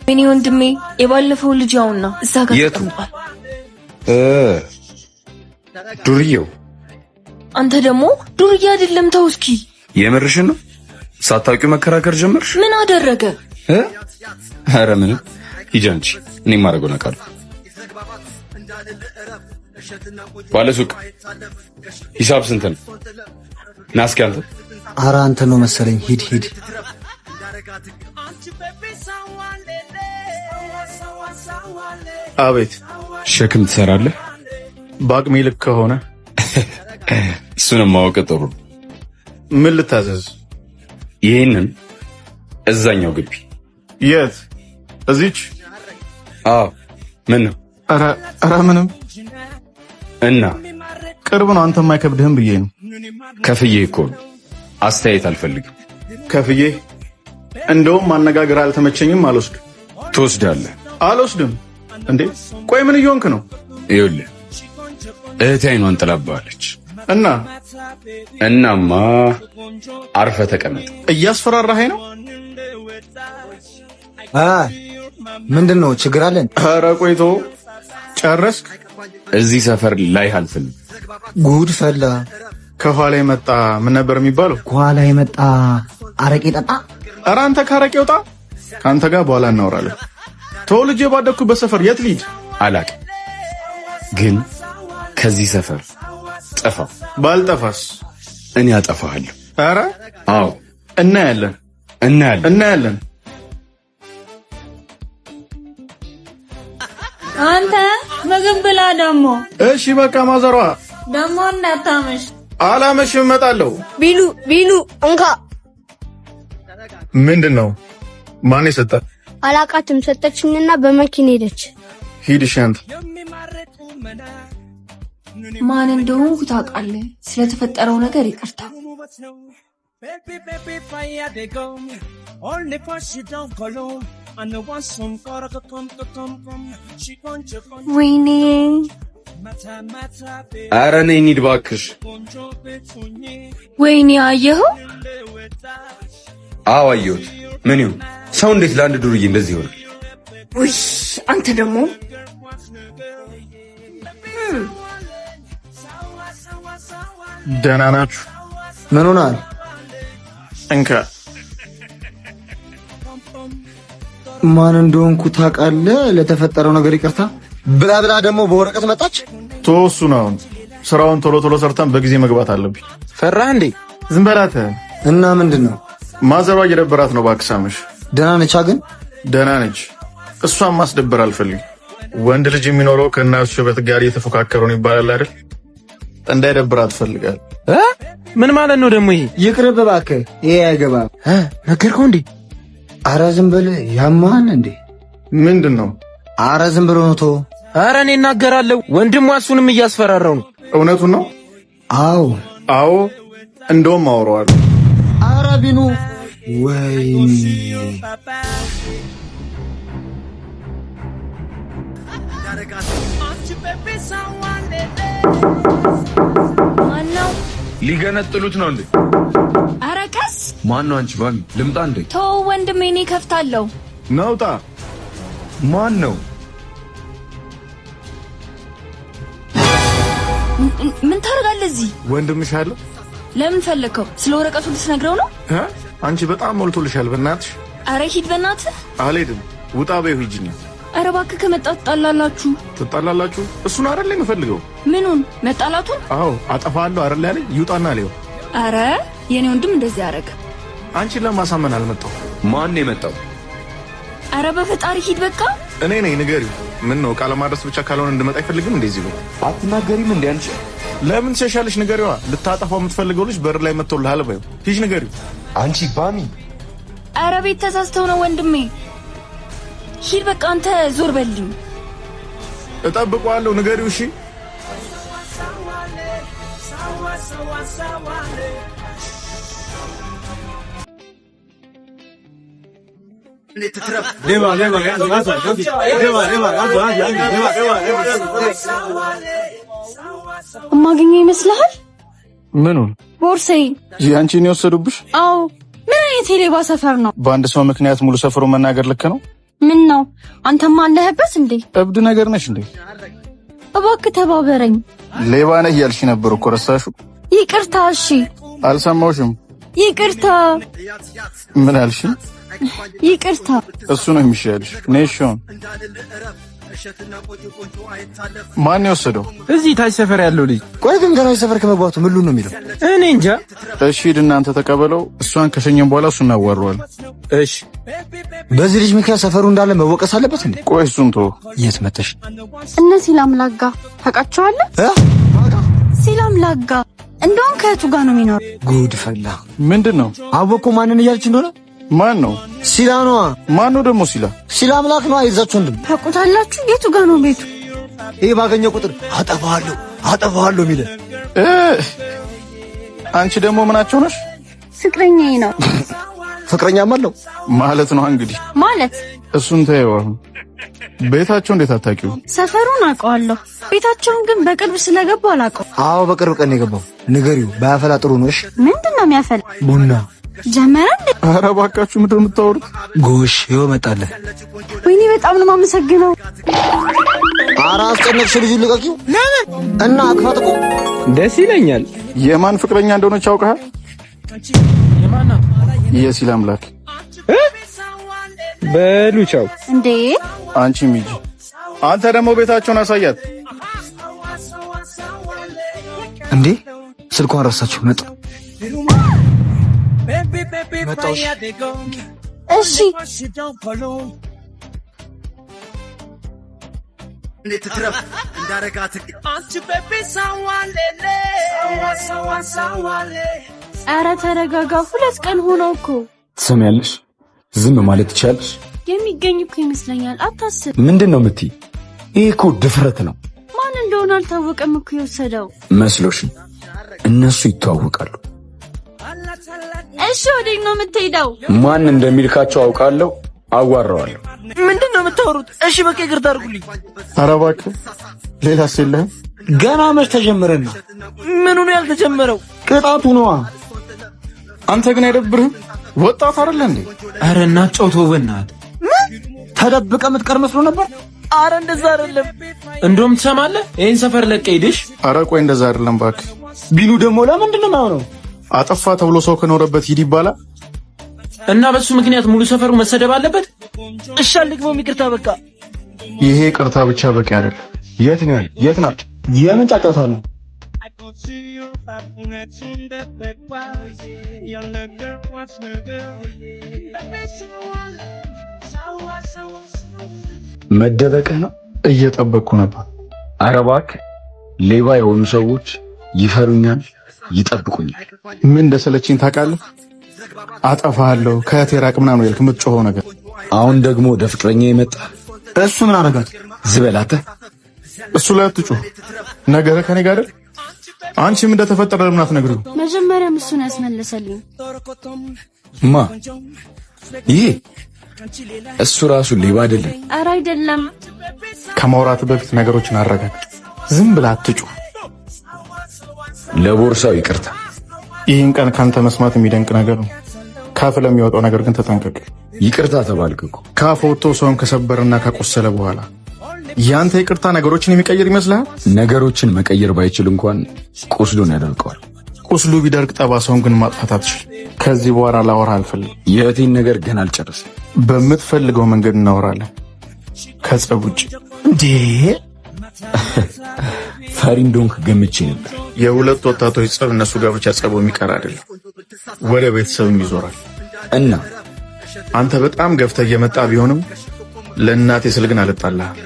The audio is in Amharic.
እኔ ወንድሜ የባለፈው ልጅ ያውና እዛ ጋር ተቀምጧል። ዱርዬው አንተ ደግሞ ዱርዬ አይደለም ተው እስኪ። የምርሽን ነው? ሳታውቂው መከራከር ጀመርሽ? ምን አደረገ? ኧረ ምንም። ሂጂ አንቺ፣ እኔ ማረገው ነቃለሁ። ባለሱቅ ሂሳብ ስንት ነው? ና እስኪ አንተ። ኧረ አንተ ነው መሰለኝ። ሂድ። አቤት። ሸክም ትሰራለህ? በአቅሜ ልክ ከሆነ እሱንም ማወቅ ጥሩ ነው። ምን ልታዘዝ? ይሄንን እዛኛው ግቢ። የት? እዚች? አዎ። ምን ነው? ኧረ ምንም። እና ቅርብ ነው፣ አንተም አይከብድህም ብዬ ነው። ከፍዬ እኮ ነው። አስተያየት አልፈልግም። ከፍዬ? እንደውም ማነጋገር አልተመቸኝም። አልወስድም። ትወስዳለህ? አልወስድም። እንዴ ቆይ ምን እየሆንክ ነው? ይኸውልህ እህቴ አይኗን ጥላባለች። እናማ አርፈ ተቀመጥ። እያስፈራራኸኝ ነው? ምንድን ነው ችግር አለን? ኧረ ቆይቶ ጨረስክ? እዚህ ሰፈር ላይ አልፈልግም። ጉድ ፈላ። ከኋላ የመጣ ምን ነበር የሚባለው? ከኋላ የመጣ አረቄ ጠጣ። ኧረ አንተ ካረቄ ወጣ። ከአንተ ጋር በኋላ እናወራለን። ተወልጄ ባደግኩበት ሰፈር የት ልሂድ? አላቅም፣ ግን ከዚህ ሰፈር ጠፋ። ባልጠፋስ? እኔ አጠፋሃለሁ። ኧረ አዎ። እናያለን። አንተ ምግብ ብላ ደግሞ። እሺ በቃ ማዘሯ ደግሞ እንዳታመሽ። አላመሽም፣ እመጣለሁ። ቢሉ እንካ። ምንድን ነው? ማን የሰጣት? አላቃትም፣ ሰጠችኝና በመኪና ሄደች። ሂድ እሺ። አንተ ማን እንደሆንኩ ታውቃለህ? ስለተፈጠረው ነገር ይቅርታ። ወይኔ ኧረ ነይ እንሂድ እባክሽ። ወይኔ አየኸው? አዎ አየሁት። ምን ይሁን? ሰው እንዴት ለአንድ ዱርዬ እንደዚህ ይሆናል? ውይ አንተ ደግሞ ደህና ናችሁ? ምን ሆናል? እንካ። ማን እንደሆንኩ ታውቃለህ? ለተፈጠረው ነገር ይቅርታ ብላ ደግሞ በወረቀት መጣች። ተወሱ ነው። አሁን ስራውን ቶሎ ሰርተን በጊዜ መግባት አለብኝ። ፈራህ እንዴ? ዝም በላት። እና ምንድን ነው? ማዘሯ እየደበራት ነው። እባክህ ሳምሽ። ደህና ነች? ግን ደህና ነች። እሷን ማስደበር አልፈልግም። ወንድ ልጅ የሚኖረው ከእናቱ ሽበት ጋር እየተፎካከሩ ነው ይባላል አይደል? እንዳይደብራት ፈልጋል። ምን ማለት ነው ደግሞ ይሄ? ይቅርብ እባክህ፣ ይሄ አይገባም። ነገርከው እንዴ? ኧረ ዝም ብለህ ያማን እንዴ? ምንድን ነው? ኧረ ዝም ብሎ ነው። ተው። ኧረ እኔ እናገራለሁ። ወንድሟ እሱንም እያስፈራራው ነው። እውነቱን ነው? አዎ፣ እንደውም አወራዋለሁ። ኧረ ቢኑ ወይኔ ማነው? ሊገነጥሉት ነው እንዴ? ኧረ ቀስ። ማነው? አንቺ ባሚ ልምጣ እንዴ? ተው ወንድሜ፣ እኔ ከፍታለሁ። ናውጣ። ማን ነው? ምን ታደርጋለህ እዚህ? ወንድምሽ አለ። ለምን ፈለከው? ስለ ወረቀቱ ልትነግረው ነው? አንቺ በጣም ሞልቶልሻል። በእናትሽ። ኧረ ሂድ በእናትህ። አልሄድም። ውጣ በይው። ሂጂኝ። ኧረ እባክህ ከመጣ ትጣላላችሁ። ትጣላላችሁ? እሱን አይደል የምፈልገው። ምኑን? መጣላቱን? አዎ አጠፋለሁ አይደል ያለኝ። ይውጣና ሊው። ኧረ የኔ ወንድም እንደዚህ ያደረገ። አንቺን ለማሳመን አልመጣው። ማን ነው የመጣው? ኧረ በፈጣሪ ሂድ በቃ። እኔ ነኝ። ንገሪው። ምን ነው ቃለ ማድረስ ብቻ ካልሆነ እንድመጣ አይፈልግም እንደዚህ ነው። አትናገሪም እንዴ አንቺ? ለምን ትሸሻለሽ? ንገሪዋ። ልታጠፋው የምትፈልገው ልጅ በር ላይ መጥቶልሃል በይው። ሂጅ ንገሪው። አንቺ ባሚ። ኧረ ቤት ተሳስተው ነው ወንድሜ። ሂድ በቃ አንተ ዞር በልኝ። እጠብቀዋለሁ። ንገሪው። እሺ እማገኘው ይመስልሃል? ምኑን? ቦርሳዬን። ያንቺን የወሰዱብሽ? አዎ። ምን አይነት የሌባ ሰፈር ነው? በአንድ ሰው ምክንያት ሙሉ ሰፈሩ መናገር ልክ ነው? ምን ነው አንተማ አለህበት እንዴ? እብድ ነገር ነሽ እንዴ? እባክህ ተባበረኝ። ሌባ ነህ እያልሽ ነበር እኮ ረሳሽው? ይቅርታ። እሺ አልሰማሁሽም። ይቅርታ። ምን አልሽ? ይቅርታ። እሱ ነው የሚሻልሽ። ነሽውን ማን የወሰደው? እዚህ ታች ሰፈር ያለው ልጅ። ቆይ ግን ገና ሰፈር ከመግባቱ ምን ነው የሚለው? እኔ እንጃ። እሺ ሂድ እናንተ ተቀበለው። እሷን ከሸኘን በኋላ እሱን እናዋራዋለን። እሺ። በዚህ ልጅ ምክንያት ሰፈሩ እንዳለ መወቀስ አለበት እንዴ? ቆይ እሱን ተው። የት መጣሽ? እነዚህ ላምላጋ ታውቃቸዋለህ? ሲላም ላጋ እንደውም ከእቱ ጋር ነው የሚኖር? ጉድ ፈላ። ምንድን ነው? አወኩ። ማንን እያልች እንደሆነ? ማን ነው? ሲላ ነዋ። ማን ነው ደግሞ ሲላ? ሲላ አምላክ ነው። አይዛችሁ እንዴ? ታውቁታላችሁ? የቱ ጋር ነው ቤቱ? ይሄ ባገኘው ቁጥር አጠፋዋለሁ የሚል። አንቺ ደግሞ ምናቸው ነሽ? ፍቅረኛዬ ነው። ፍቅረኛም አለው ማለት ነው እንግዲህ። ማለት እሱን ተይው። አሁን ቤታቸው እንዴት አታውቂው? ሰፈሩን አውቀዋለሁ። ቤታቸውን ግን በቅርብ ስለገባው አላውቀው። አዎ በቅርብ ቀን የገባው። ንገሪው ባያፈላ ጥሩ ነው። እሺ ምንድን ነው የሚያፈላ? ቡና ጀመረ እንዴ? ኧረ እባካችሁ ምንድን ነው የምታወሩት? ጎሽ ይኸው መጣለህ። ወይኔ በጣም ነው የማመሰግነው። ኧረ አስጨነቅሽ ልጁን ልቀቂው እና አቅፋት እኮ ደስ ይለኛል። የማን ፍቅረኛ እንደሆነች አውቀሃል? የማን ነው? የሲላ አምላክ። በሉ ቻው። እንዴ አንቺም ሂጂ። አንተ ደግሞ ቤታቸውን አሳያት። እንዴ ስልኳን ረሳችሁ? መጣ እሺ ኧረ ተረጋጋ። 2 ቀን ሆነው እኮ። ትሰሚያለሽ? ዝም ማለት ትችያለሽ? የሚገኝ እኮ ይመስለኛል። አታስብ። ምንድን ነው የምትይ? ይሄ እኮ ድፍረት ነው። ማን እንደሆነ አልታወቀም እኮ የወሰደው። መስሎሽ? እነሱ ይተዋወቃሉ። እሺ ወዴት ነው የምትሄደው? ማን እንደሚልካቸው አውቃለሁ። አዋራዋለሁ። ምንድን ነው የምታወሩት? እሺ በቃ ይቅርታ አድርጉልኝ። ኧረ እባክህ ሌላስ የለህም? ገና መች ተጀመረና? ምኑ ነው ያልተጀመረው? ቅጣቱ ነዋ። አንተ ግን አይደብርህም? ወጣት አይደለ እንዴ? ኧረ እናጫውተው በእናትህ። ተደብቀ የምትቀር መስሎ ነበር። ኧረ እንደዛ አይደለም። እንደውም ትሰማለህ? ይሄን ሰፈር ለቀህ ሄደሽ። ኧረ ቆይ እንደዛ አይደለም እባክህ። ቢሉ ደግሞ ለምንድን ነው የማይሆነው? አጠፋ ተብሎ ሰው ከኖረበት ሂድ ይባላል እና በሱ ምክንያት ሙሉ ሰፈሩ መሰደብ አለበት? እሺ አልግባውም። ይቅርታ በቃ። ይሄ ቅርታ ብቻ በቂ አይደለም። የት ነው? የት ናት? የምን ጫጫታ ነው? መደበቅህ ነው? እየጠበቅኩ ነበር። ኧረ እባክህ። ሌባ የሆኑ ሰዎች ይፈሩኛል፣ ይጠብቁኛል። ምን እንደሰለችኝ ታውቃለህ? አጠፋለሁ ከቴራቅ ምናምን ያልክ የምትጮኸው ነገር። አሁን ደግሞ ወደ ፍቅረኛ የመጣ እሱ ምን አደረጋት? ዝበላተ። እሱ ላይ አትጮህ። ነገረ ከኔ ጋር አይደል? አንቺም እንደተፈጠረ ለምን አትነግሪው? መጀመሪያም እሱን ያስመለሰልኝ ማ? ይሄ እሱ ራሱ ሌባ አይደለም? ኧረ አይደለም። ከማውራት በፊት ነገሮችን አረጋግጥ። ዝም ብላ አትጮህ። ለቦርሳው ይቅርታ። ይህን ቀን ካንተ መስማት የሚደንቅ ነገር ነው። ካፍ ለሚወጣው ነገር ግን ተጠንቀቅ። ይቅርታ ተባልክ እኮ። ካፍ ወጥቶ ሰውን ከሰበረና ካቆሰለ በኋላ ያንተ ይቅርታ ነገሮችን የሚቀይር ይመስልሃል? ነገሮችን መቀየር ባይችል እንኳን ቁስሉን ያደርቀዋል። ቁስሉ ቢደርቅ ጠባሳውን ግን ማጥፋት አትችል። ከዚህ በኋላ ላወራ አልፈልግም። የእህቴን ነገር ገና አልጨረስም። በምትፈልገው መንገድ እናወራለን፣ ከጸብ ውጭ። እንዴ ፈሪ እንደሆንክ ገምቼ ነበር። የሁለት ወጣቶች ጸብ እነሱ ጋር ብቻ ጸቡ የሚቀር አይደለም፣ ወደ ቤተሰብም ይዞራል። እና አንተ በጣም ገፍተህ እየመጣ ቢሆንም ለእናቴ ስል ግን አልጣላህም።